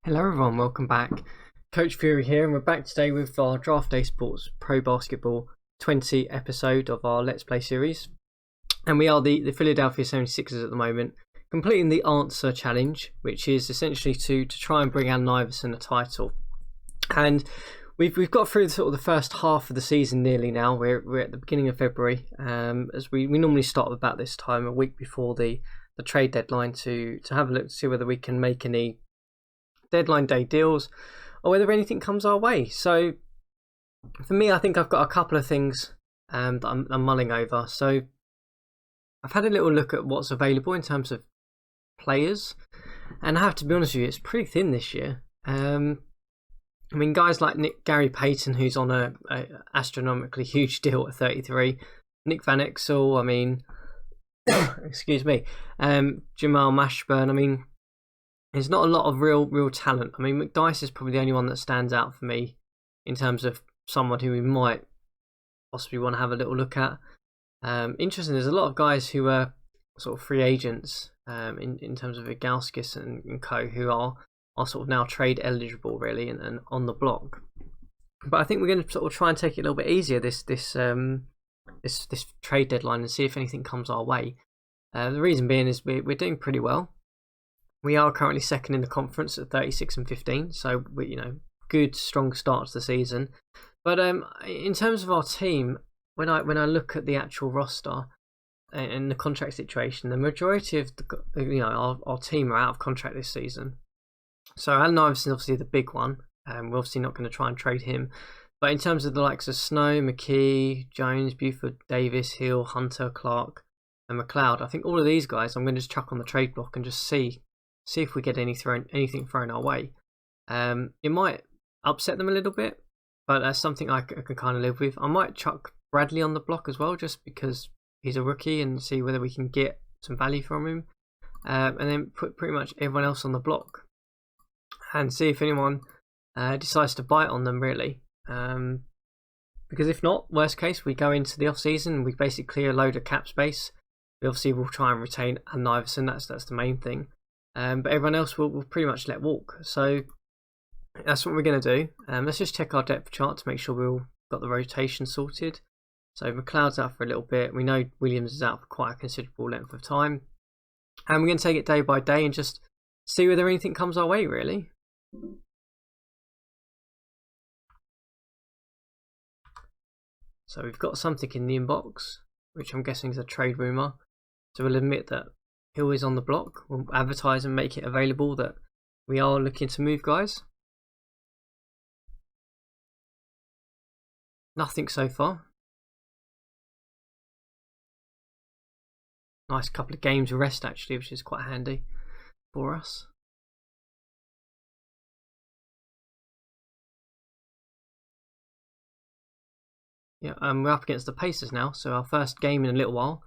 Hello everyone, welcome back. CoachFury here, and we're back today with our Draft Day Sports Pro Basketball 20 episode of our Let's Play series. And we are the Philadelphia 76ers at the moment, completing the answer challenge, which is essentially to try and bring Allen Iverson a title. And we've got through sort of the first half of the season nearly now. We're at the beginning of February, as we normally start about this time, a week before the trade deadline, to have a look to see whether we can make any deadline day deals or whether anything comes our way. So for me, I think I've got a couple of things that I'm mulling over. So I've had a little look at what's available in terms of players, and I have to be honest with you, it's pretty thin this year. I mean, guys like Gary Payton, who's on a astronomically huge deal at 33, Nick Van Exel, I mean, excuse me, Jamal Mashburn, I mean, there's not a lot of real talent. I mean, McDyess is probably the only one that stands out for me in terms of someone who we might possibly want to have a little look at. Interesting, there's a lot of guys who are sort of free agents in terms of Igauskas and co, who are sort of now trade eligible really and on the block. But I think we're going to sort of try and take it a little bit easier this trade deadline and see if anything comes our way. The reason being is we're doing pretty well. We are currently second in the conference at 36-15, so we, good strong start to the season. But in terms of our team, when I look at the actual roster and the contract situation, the majority of our team are out of contract this season. So Allen Iverson is obviously the big one. We're obviously not going to try and trade him. But in terms of the likes of Snow, McKee, Jones, Buford, Davis, Hill, Hunter, Clark, and McLeod, I think all of these guys I'm going to just chuck on the trade block and just see if we get anything thrown our way. It might upset them a little bit, but that's something I can kind of live with. I might chuck Bradley on the block as well, just because he's a rookie, and see whether we can get some value from him. And then put pretty much everyone else on the block and see if anyone decides to bite on them, really. Because if not, worst case, we go into the off-season and we basically clear a load of cap space. We obviously will try and retain Allen Iverson, that's the main thing. But everyone else will pretty much let walk. So that's what we're going to do. Let's just check our depth chart to make sure we've all got the rotation sorted. So McLeod's out for a little bit. We know Williams is out for quite a considerable length of time. And we're going to take it day by day and just see whether anything comes our way, really. So we've got something in the inbox, which I'm guessing is a trade rumour. So we'll admit that Hill is on the block. We'll advertise and make it available that we are looking to move guys. Nothing so far. Nice couple of games of rest actually, which is quite handy for us. Yeah, we're up against the Pacers now, so our first game in a little while.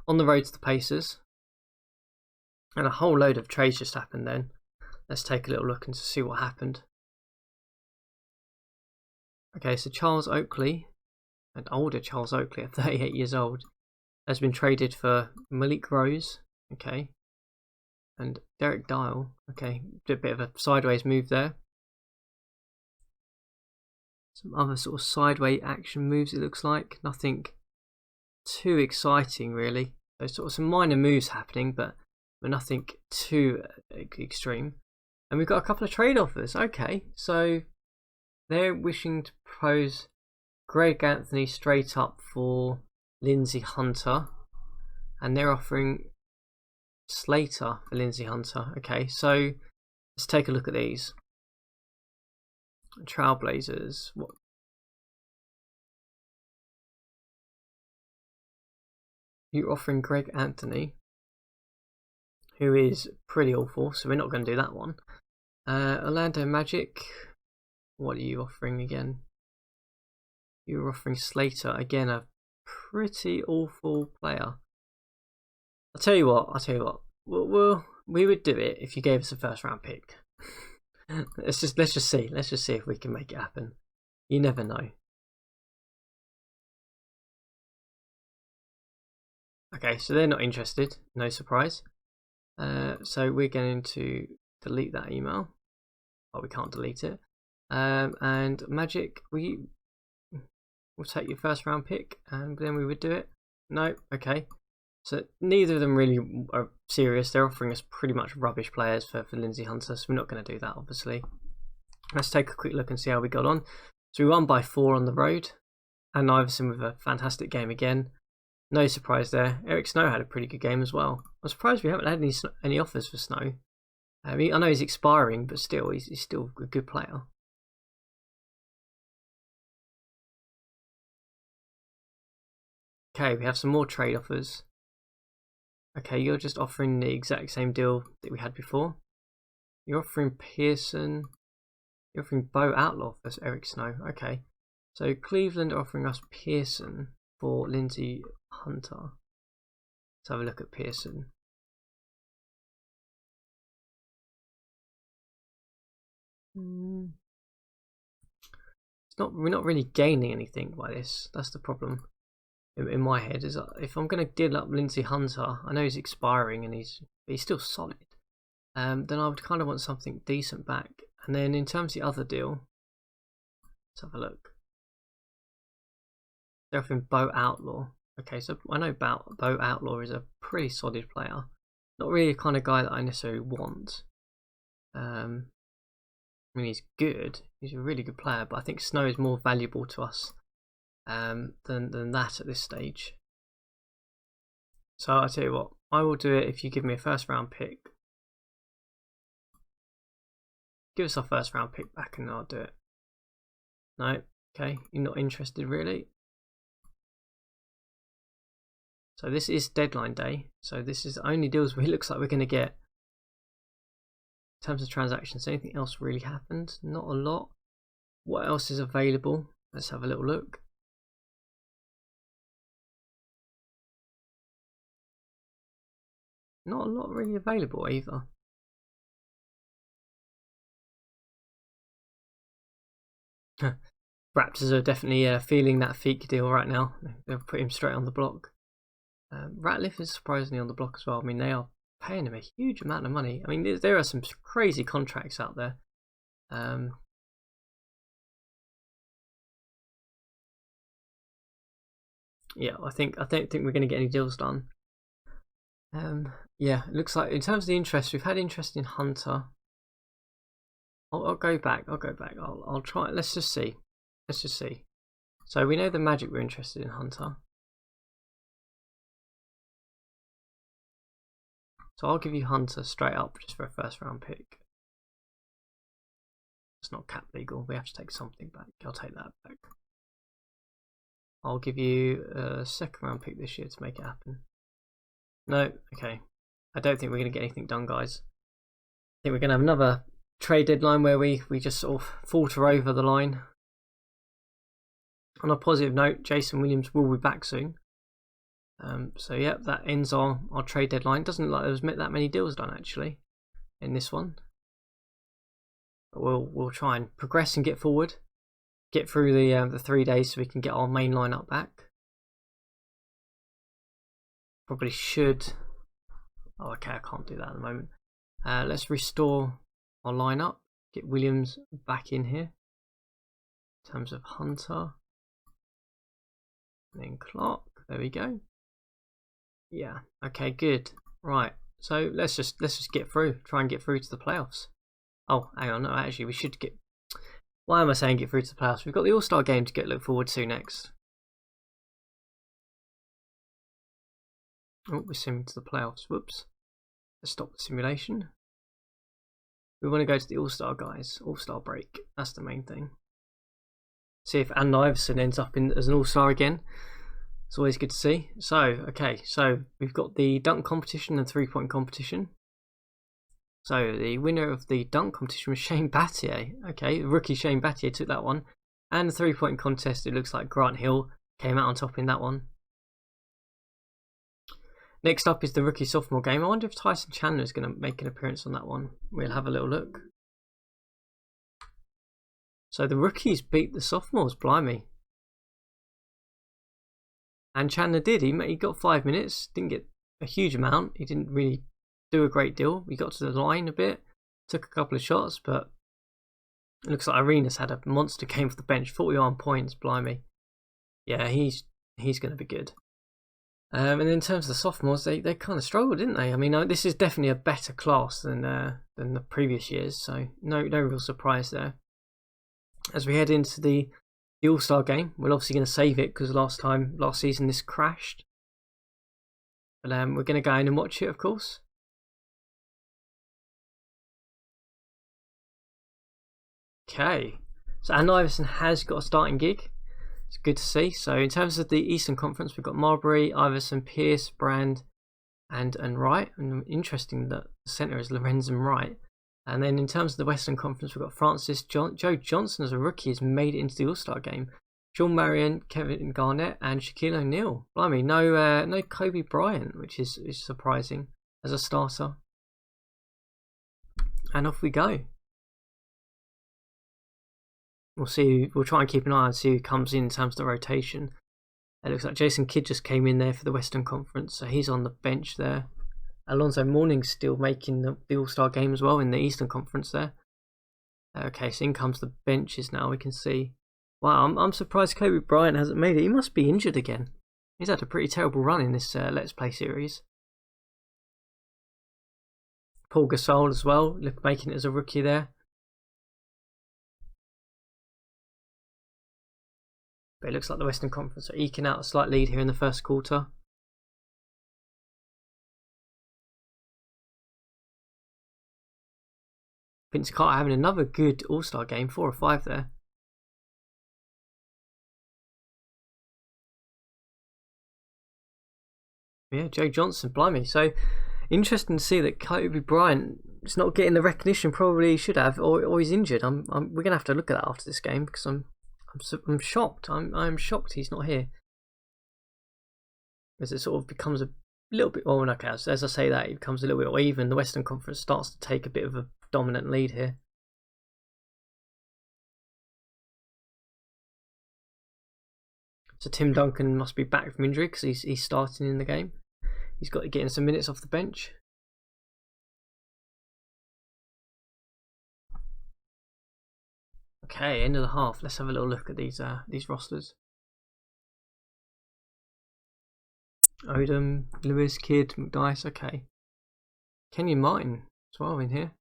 On the road to the Pacers. And a whole load of trades just happened then. Let's take a little look and see what happened. Okay, so Charles Oakley, an older Charles Oakley at 38 years old, has been traded for Malik Rose, okay, and Derek Dial, okay, a bit of a sideways move there. Some other sort of sideways action moves, it looks like. Nothing too exciting, really. There's sort of some minor moves happening, but nothing too extreme. And we've got a couple of trade offers. Okay, so they're wishing to propose Greg Anthony straight up for Lindsey Hunter, and they're offering Slater for Lindsey Hunter. Okay, so let's take a look at these. Trailblazers. What? You're offering Greg Anthony, who is pretty awful, so we're not going to do that one. Orlando Magic, what are you offering again? You're offering Slater, again a pretty awful player. I'll tell you what, we would do it if you gave us a first round pick. let's just see if we can make it happen. You never know. Okay, so they're not interested, no surprise. So we're going to delete that email. Well, we can't delete it. And Magic, we'll take your first round pick, and then we would do it. No, okay. So neither of them really are serious. They're offering us pretty much rubbish players for Lindsay Hunter, so we're not going to do that, obviously. Let's take a quick look and see how we got on. So we won by 4 on the road, and Iverson with a fantastic game again. No surprise there. Eric Snow had a pretty good game as well. I'm surprised we haven't had any offers for Snow. I know he's expiring, but still, he's still a good player. Okay, we have some more trade offers. Okay, you're just offering the exact same deal that we had before. You're offering Pearson. You're offering Bo Outlaw for Eric Snow. Okay, so Cleveland are offering us Pearson for Lindsay Hunter. Let's have a look at Pearson. We're not really gaining anything by this. That's the problem. In my head is if I'm going to deal up Lindsay Hunter, I know he's expiring and he's still solid. Then I would kind of want something decent back. And then in terms of the other deal, let's have a look. They're offering Bo Outlaw. Okay, so I know Bo Outlaw is a pretty solid player. Not really the kind of guy that I necessarily want. I mean, he's good. He's a really good player, but I think Snow is more valuable to us than that at this stage. So I'll tell you what, I will do it if you give me a first round pick. Give us our first round pick back and I'll do it. No, okay, you're not interested really. So this is deadline day. So this is the only deals it looks like we're going to get. In terms of transactions, anything else really happened? Not a lot. What else is available? Let's have a little look. Not a lot really available either. Raptors are definitely feeling that Feek deal right now. They'll put him straight on the block. Ratliff is surprisingly on the block as well. I mean, they are paying him a huge amount of money. I mean, there are some crazy contracts out there. Yeah, I don't think we're going to get any deals done. Yeah, it looks like in terms of the interest, we've had interest in Hunter. I'll go back. I'll try. Let's just see. So we know the Magic we're interested in Hunter. So I'll give you Hunter straight up just for a first round pick. It's not cap legal. We have to take something back. I'll take that back. I'll give you a second round pick this year to make it happen. No, okay. I don't think we're going to get anything done, guys. I think we're going to have another trade deadline where we just sort of falter over the line. On a positive note, Jason Williams will be back soon. So yeah, that ends our trade deadline. Doesn't look like there was that many deals done actually in this one. But we'll try and progress and get forward, get through the 3 days so we can get our main lineup back. Probably should. Oh, okay, I can't do that at the moment. Let's restore our lineup. Get Williams back in here. In terms of Hunter, and then Clark. There we go. Yeah. Okay. Good. Right. So let's just get through. Try and get through to the playoffs. Oh, hang on. No, actually, we should get. Why am I saying get through to the playoffs? We've got the All-Star game to look forward to next. Oh, we're simming to the playoffs. Whoops. Let's stop the simulation. We want to go to the All-Star guys. All-Star break. That's the main thing. See if Ann Iverson ends up as an All-Star again. It's always good to see. So, okay, so we've got the dunk competition and 3-point competition. So the winner of the dunk competition was Shane Battier. Okay, rookie Shane Battier took that one. And the 3-point contest, it looks like Grant Hill came out on top in that one. Next up is the rookie sophomore game. I wonder if Tyson Chandler is going to make an appearance on that one. We'll have a little look. So the rookies beat the sophomores, blimey. And Chandler did. He got 5 minutes. Didn't get a huge amount. He didn't really do a great deal. He got to the line a bit. Took a couple of shots, but It looks like Arenas had a monster game off the bench, 41 points, blimey. Yeah, he's going to be good. And in terms of the sophomores, they kind of struggled, didn't they? I mean, this is definitely a better class than the previous years, so no real surprise there. As we head into the All-Star game, we're obviously going to save it because last season this crashed. But we're going to go in and watch it, of course. Okay, so Allen Iverson has got a starting gig. It's good to see. So in terms of the Eastern Conference, we've got Marbury, Iverson, Pierce, Brand, and Wright. And interesting that the centre is Lorenzen Wright. And then in terms of the Western Conference, we've got Francis, Joe Johnson as a rookie has made it into the All-Star game. Sean Marion, Kevin Garnett, and Shaquille O'Neal. Blimey, no Kobe Bryant, which is surprising as a starter. And off we go. We'll see. We'll try and keep an eye and see who comes in terms of the rotation. It looks like Jason Kidd just came in there for the Western Conference, so he's on the bench there. Alonzo Mourning's still making the All-Star game as well in the Eastern Conference there. Okay, so in comes the benches now. We can see. Wow, I'm surprised Kobe Bryant hasn't made it. He must be injured again. He's had a pretty terrible run in this Let's Play series. Paul Gasol as well, making it as a rookie there. But it looks like the Western Conference are eking out a slight lead here in the first quarter. Vince Carter having another good All-Star game, 4 or 5 there. Yeah, Joe Johnson, blimey. So interesting to see that Kobe Bryant is not getting the recognition probably he should have, or he's injured. We're gonna have to look at that after this game because I'm shocked. I'm shocked he's not here. As it sort of becomes a little bit. Oh, okay. As I say that, it becomes a little bit even. The Western Conference starts to take a bit of a dominant lead here. So Tim Duncan must be back from injury because he's starting in the game. He's got to get in some minutes off the bench. Okay, end of the half. Let's have a little look at these rosters. Odom, Lewis, Kidd, McDyess. Okay, Kenyon Martin as well in here.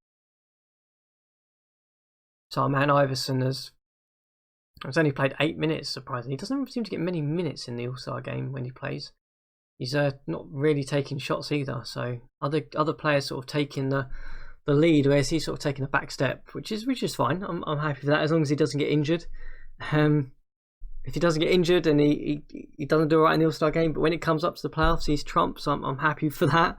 So our man Iverson has only played 8 minutes. Surprisingly, he doesn't seem to get many minutes in the All-Star game when he plays. He's not really taking shots either. So other players sort of taking the lead, whereas he's sort of taking a back step, which is fine. I'm happy for that as long as he doesn't get injured. If he doesn't get injured and he doesn't do alright in the All-Star game, but when it comes up to the playoffs, he's Trump. So I'm happy for that.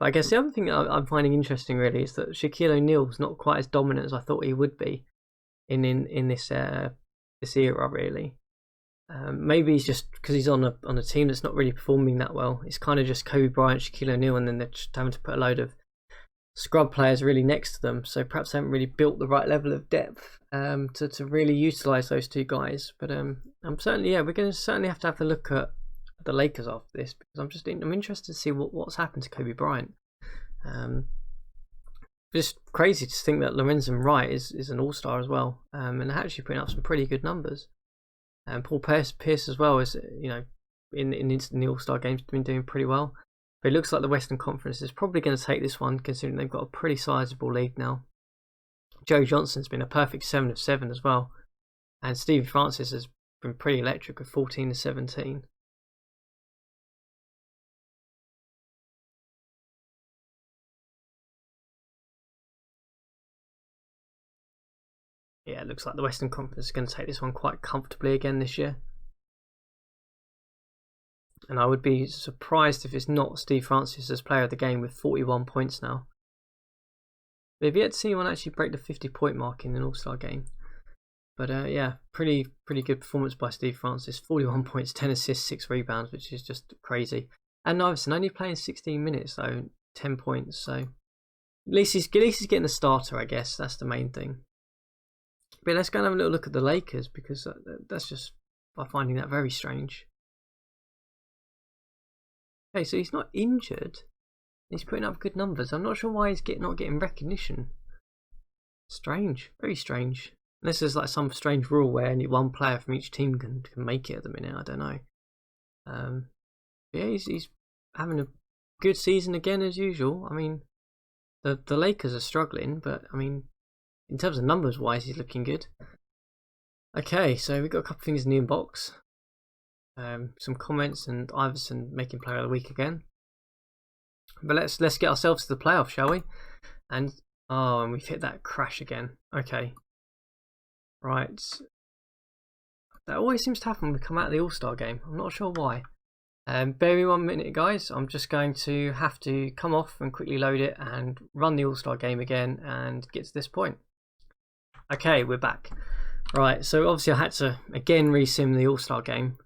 But I guess the other thing that I'm finding interesting really is that Shaquille O'Neal's not quite as dominant as I thought he would be in this era really. Maybe it's just because he's on a team that's not really performing that well. It's kind of just Kobe Bryant, Shaquille O'Neal, and then they're just having to put a load of scrub players really next to them. So perhaps they haven't really built the right level of depth to really utilise those two guys. But we're going to certainly have to look at the Lakers after this because I'm interested to see what's happened to Kobe Bryant. Just crazy to think that Lorenzen Wright is an all-star as well, and actually putting up some pretty good numbers. And Paul Pierce as well is, in the All-Star games been doing pretty well. But it looks like the Western Conference is probably going to take this one, considering they've got a pretty sizable lead now. Joe Johnson's been a perfect 7 of 7 as well, and Steve Francis has been pretty electric with 14 of 17. Yeah, it looks like the Western Conference is going to take this one quite comfortably again this year. And I would be surprised if it's not Steve Francis as player of the game with 41 points now. We've yet to see anyone actually break the 50-point mark in an All-Star game. But yeah, pretty good performance by Steve Francis. 41 points, 10 assists, 6 rebounds, which is just crazy. And Iverson only playing 16 minutes, though, 10 points. So at least he's getting the starter, I guess. That's the main thing. But let's go and have a little look at the Lakers, because that's just, I'm finding that very strange. Okay, so he's not injured. He's putting up good numbers. I'm not sure why he's not getting recognition. Strange, very strange. Unless there's like some strange rule where only one player from each team can make it at the minute. I don't know. Yeah, he's having a good season again as usual. I mean, the Lakers are struggling, but I mean, in terms of numbers wise, he's looking good. Okay, so we've got a couple of things in the inbox. Some comments and Iverson making player of the week again. But let's get ourselves to the playoffs, shall we? And we've hit that crash again. Okay. Right. That always seems to happen when we come out of the All-Star game. I'm not sure why. Bear me 1 minute, guys. I'm just going to have to come off and quickly load it and run the All-Star game again and get to this point. Okay, we're back. Right, so obviously I had to again resim the All-Star game.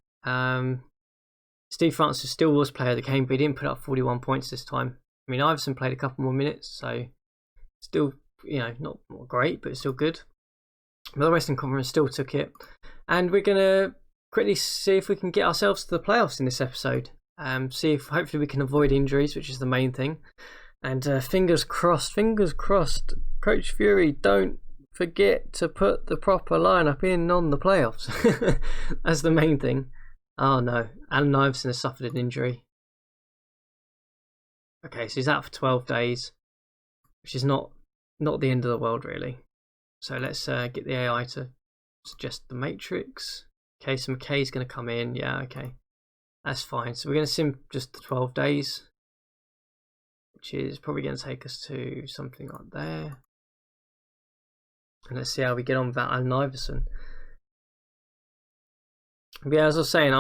Steve Francis still was player of the game, but he didn't put up 41 points this time. I mean, Iverson played a couple more minutes, so still, you know, not great, but still good. But the Western Conference still took it. And we're going to quickly see if we can get ourselves to the playoffs in this episode. See if hopefully we can avoid injuries, which is the main thing. And fingers crossed, CoachFury, don't forget to put the proper lineup in on the playoffs. That's the main thing. Oh no, Allen Iverson has suffered an injury. Okay, so he's out for 12 days, which is not the end of the world really. So let's get the AI to suggest the matrix. Okay, so McKay's going to come in. Yeah, okay, that's fine. So we're going to sim just the 12 days, which is probably going to take us to something like there. And let's see how we get on without Allen Iverson. But yeah, as I was saying,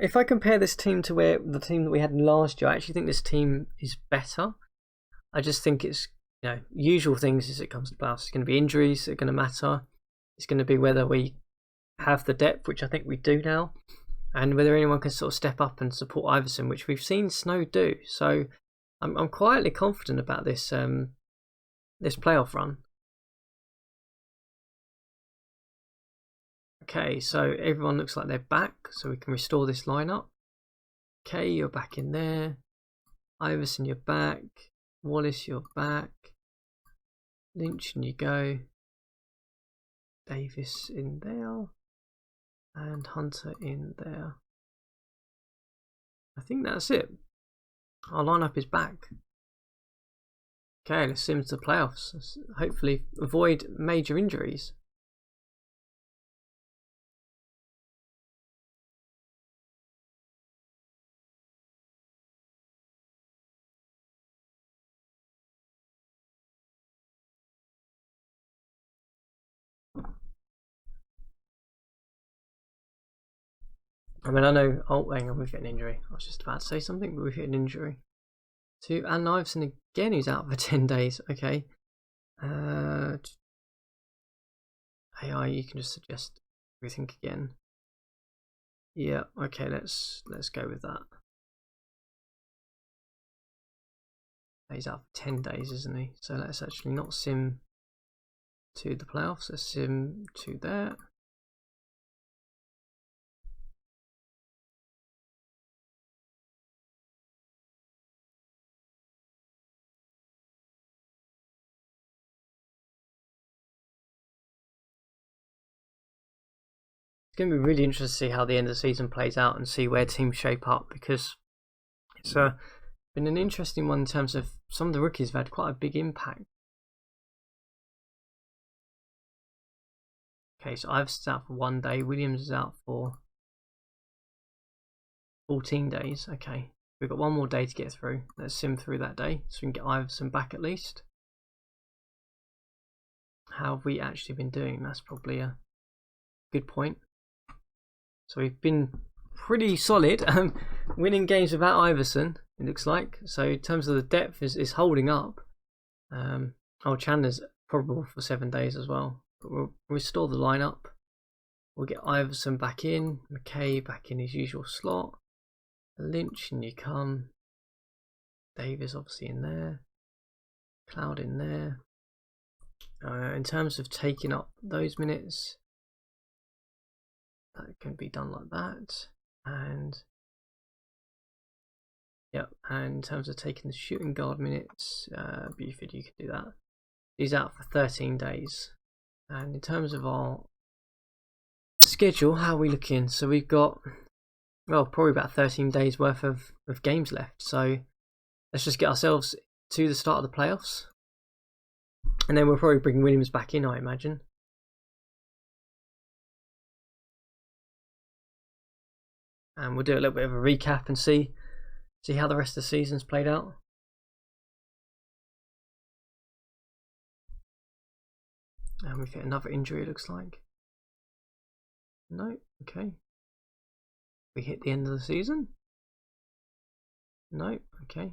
if I compare this team to the team that we had last year, I actually think this team is better. I just think it's, you know, usual things as it comes to playoffs. It's going to be injuries that are going to matter. It's going to be whether we have the depth, which I think we do now, and whether anyone can sort of step up and support Iverson, which we've seen Snow do. So I'm quietly confident about this this playoff run. Okay, so everyone looks like they're back, so we can restore this lineup. Okay, you're back in there. Iverson, you're back. Wallace, you're back. Lynch, and you go. Davis in there. And Hunter in there. I think that's it. Our lineup is back. Okay, let's sim to the playoffs. Let's hopefully avoid major injuries. I mean, I know. Oh, hang on, we've hit an injury. I was just about to say something, but we've hit an injury. To Allen Iverson again, who's out for 10 days. Okay. AI, you can just suggest everything again. Yeah. Okay. Let's go with that. He's out for 10 days, isn't he? So let's actually not sim to the playoffs. Let's sim to there. It's going to be really interesting to see how the end of the season plays out and see where teams shape up, because it's been an interesting one in terms of some of the rookies have had quite a big impact. Okay, so Iverson's out for 1 day. Williams is out for 14 days. Okay, we've got one more day to get through. Let's sim through that day so we can get Iverson back at least. How have we actually been doing? That's probably a good point. So we've been pretty solid, winning games without Iverson, it looks like. So in terms of the depth, is holding up. Chandler's probable for 7 days as well. But we'll restore the lineup. We'll get Iverson back in, McKay back in his usual slot. Lynch, and you come. Davis obviously in there. Cloud in there. In terms of taking up those minutes, that can be done like that. And Yep, and in terms of taking the shooting guard minutes, Buford, you can do that. He's out for 13 days. And in terms of our schedule, how are we looking? So we've got, well, probably about 13 days worth of games left. So let's just get ourselves to the start of the playoffs. And then we'll probably bring Williams back in, I imagine. And we'll do a little bit of a recap and see how the rest of the season's played out. And we've hit another injury, it looks like. No, okay. We hit the end of the season. No, okay.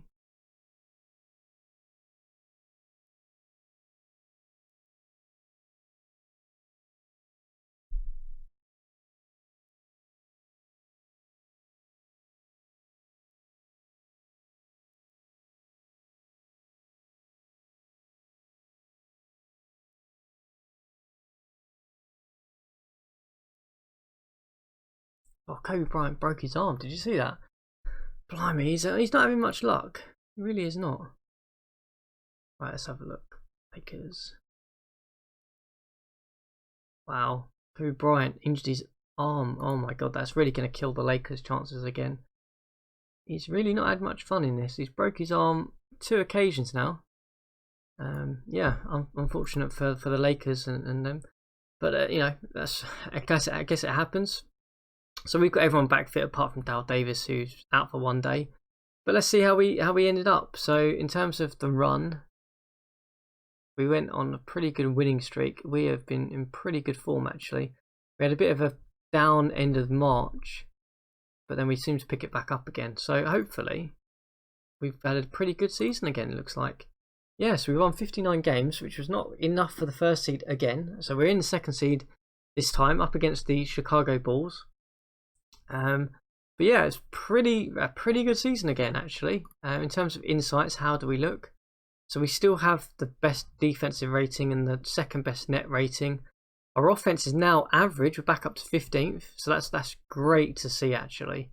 Oh, Kobe Bryant broke his arm. Did you see that? Blimey, he's not having much luck. He really is not. Right, let's have a look. Lakers. Wow, Kobe Bryant injured his arm. Oh my god, that's really going to kill the Lakers' chances again. He's really not had much fun in this. He's broke his arm 2 occasions now. Yeah, unfortunate for the Lakers and them. But you know, I guess it happens. So we've got everyone back fit apart from Dale Davis, who's out for 1 day. But let's see how we ended up. So in terms of the run, we went on a pretty good winning streak. We have been in pretty good form actually. We had a bit of a down end of March, but then we seem to pick it back up again. So hopefully we've had a pretty good season again, it looks like. Yeah, so we won 59 games, which was not enough for the first seed again. So we're in the second seed this time, up against the Chicago Bulls. But yeah, it's a pretty good season again actually. In terms of insights, how do we look? So we still have the best defensive rating and the second best net rating. Our offense is now average. We're back up to 15th, so that's great to see actually.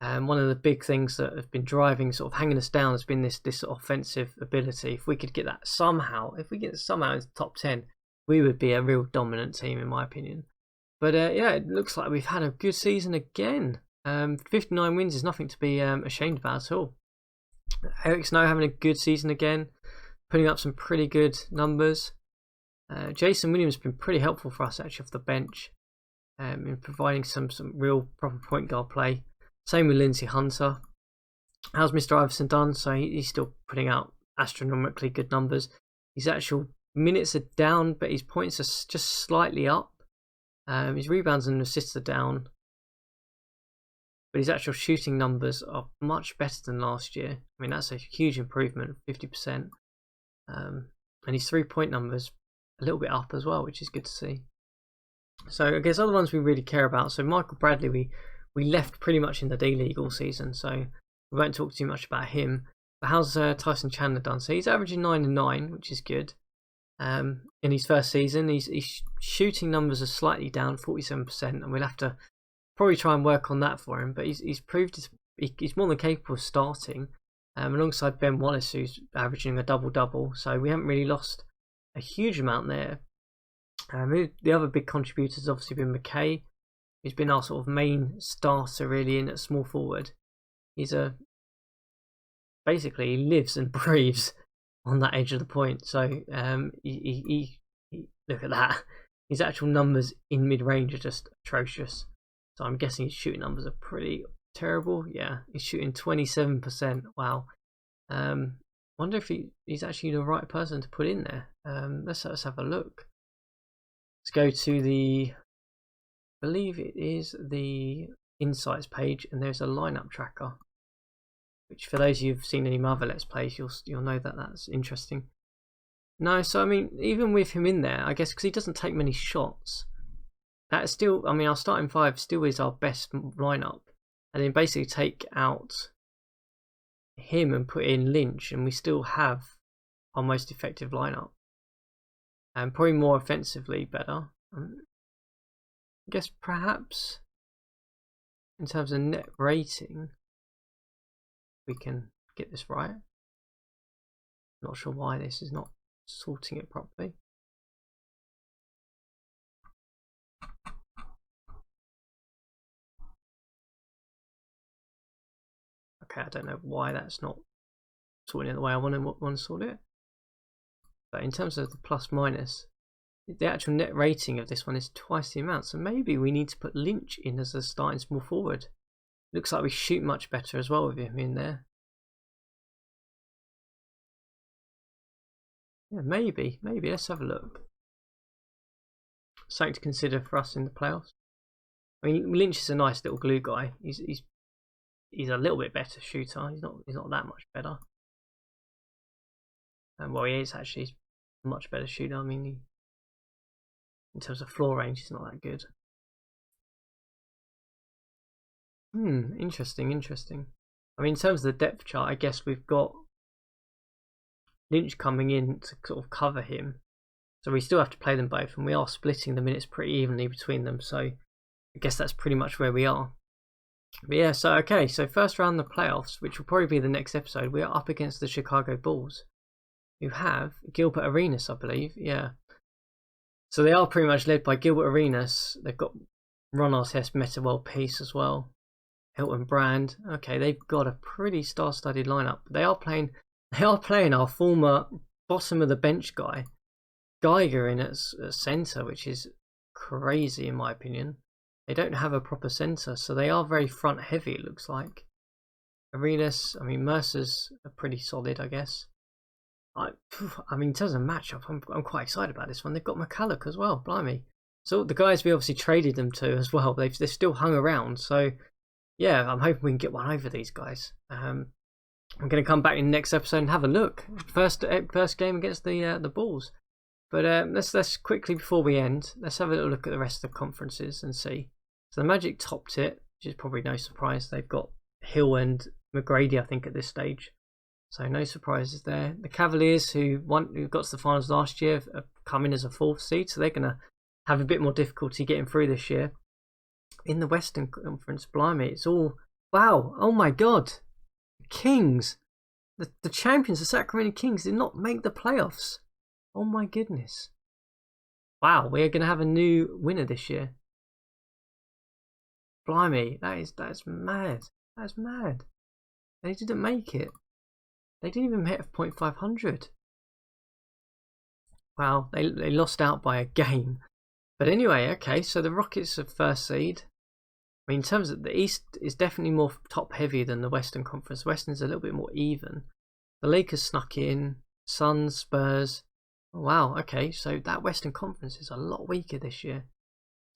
One of the big things that have been driving, sort of hanging us down, has been this offensive ability. If we could get that somehow, into the top 10, we would be a real dominant team in my opinion. But yeah, it looks like we've had a good season again. 59 wins is nothing to be ashamed about at all. Eric Snow having a good season again, putting up some pretty good numbers. Jason Williams has been pretty helpful for us actually off the bench, in providing some real proper point guard play. Same with Lindsay Hunter. How's Mr. Iverson done? So he's still putting out astronomically good numbers. His actual minutes are down, but his points are just slightly up. His rebounds and assists are down, but his actual shooting numbers are much better than last year. I mean, that's a huge improvement, 50%. And his 3-point numbers a little bit up as well, which is good to see. So I guess other ones we really care about. So Michael Bradley, we left pretty much in the D-League all season, so we won't talk too much about him. But how's Tyson Chandler done? So he's averaging 9-9, which is good. In his first season, his shooting numbers are slightly down, 47%, and we'll have to probably try and work on that for him. But he's proved he's more than capable of starting, alongside Ben Wallace, who's averaging a double-double. So we haven't really lost a huge amount there. The other big contributors has obviously been McKay, who's been our sort of main starter really in at small forward. He's basically he lives and breathes on that edge of the point. So he look at that. His actual numbers in mid-range are just atrocious. So I'm guessing his shooting numbers are pretty terrible. Yeah, he's shooting 27%. Wow. Wonder if he's actually the right person to put in there. Let's have a look. Let's go to I believe it is the insights page, and there's a lineup tracker, which for those of you who've seen any other Let's Plays, you'll know that that's interesting. No, so I mean, even with him in there, I guess because he doesn't take many shots, that is still, I mean, our starting 5 still is our best lineup, and then basically take out him and put in Lynch, and we still have our most effective lineup, and probably more offensively better. I guess perhaps in terms of net rating, we can get this right. Not sure why this is not sorting it properly. Okay, I don't know why that's not sorting it the way I want to sort it. But in terms of the plus minus, the actual net rating of this one is twice the amount. So maybe we need to put Lynch in as a starting small forward. Looks like we shoot much better as well with him in there. Yeah, maybe. Let's have a look. Something to consider for us in the playoffs. I mean, Lynch is a nice little glue guy. He's a little bit better shooter. He's not that much better. And well, he is actually a much better shooter. I mean, in terms of floor range, he's not that good. Interesting. I mean, in terms of the depth chart, I guess we've got Lynch coming in to sort of cover him. So we still have to play them both, and we are splitting the minutes pretty evenly between them. So I guess that's pretty much where we are. But yeah, so okay, so first round of the playoffs, which will probably be the next episode, we are up against the Chicago Bulls, who have Gilbert Arenas, I believe. Yeah. So they are pretty much led by Gilbert Arenas. They've got Ron Artest, Metawell Peace as well. Hilton Brand. Okay, they've got a pretty star-studded lineup. They are playing our former bottom of the bench guy, Geiger, in at centre, which is crazy in my opinion. They don't have a proper centre, so they are very front heavy, it looks like. Arenas, I mean, Mercer's are pretty solid, I guess. I mean, in terms of matchup, I'm quite excited about this one. They've got McCulloch as well, blimey. So the guys we obviously traded them to as well, they've still hung around. So yeah, I'm hoping we can get one over these guys. I'm going to come back in the next episode and have a look. First game against the Bulls. But let's quickly, before we end, let's have a little look at the rest of the conferences and see. So the Magic topped it, which is probably no surprise. They've got Hill and McGrady, I think, at this stage. So no surprises there. The Cavaliers, who got to the finals last year, have come in as a 4th seed, so they're going to have a bit more difficulty getting through this year. In the Western Conference, blimey, it's all... Wow, oh my God. The Kings, the champions, the Sacramento Kings, did not make the playoffs. Oh my goodness. Wow, we are going to have a new winner this year. Blimey, that's mad. That's mad. They didn't make it. They didn't even hit 0.500. Wow, they lost out by a game. But anyway, okay, so the Rockets are 1st seed. I mean, in terms of the East, is definitely more top heavy than the Western Conference. Western's a little bit more even. The Lakers snuck in. Suns, Spurs. Oh, wow, okay, so that Western Conference is a lot weaker this year.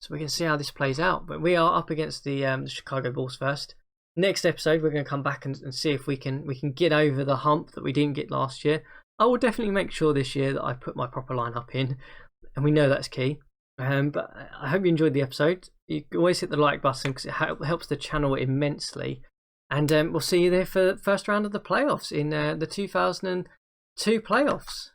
So we can see how this plays out. But we are up against the Chicago Bulls first. Next episode, we're going to come back and see if we can get over the hump that we didn't get last year. I will definitely make sure this year that I put my proper lineup in, and we know that's key. But I hope you enjoyed the episode. You can always hit the like button because it helps the channel immensely. And we'll see you there for the first round of the playoffs in the 2002 playoffs.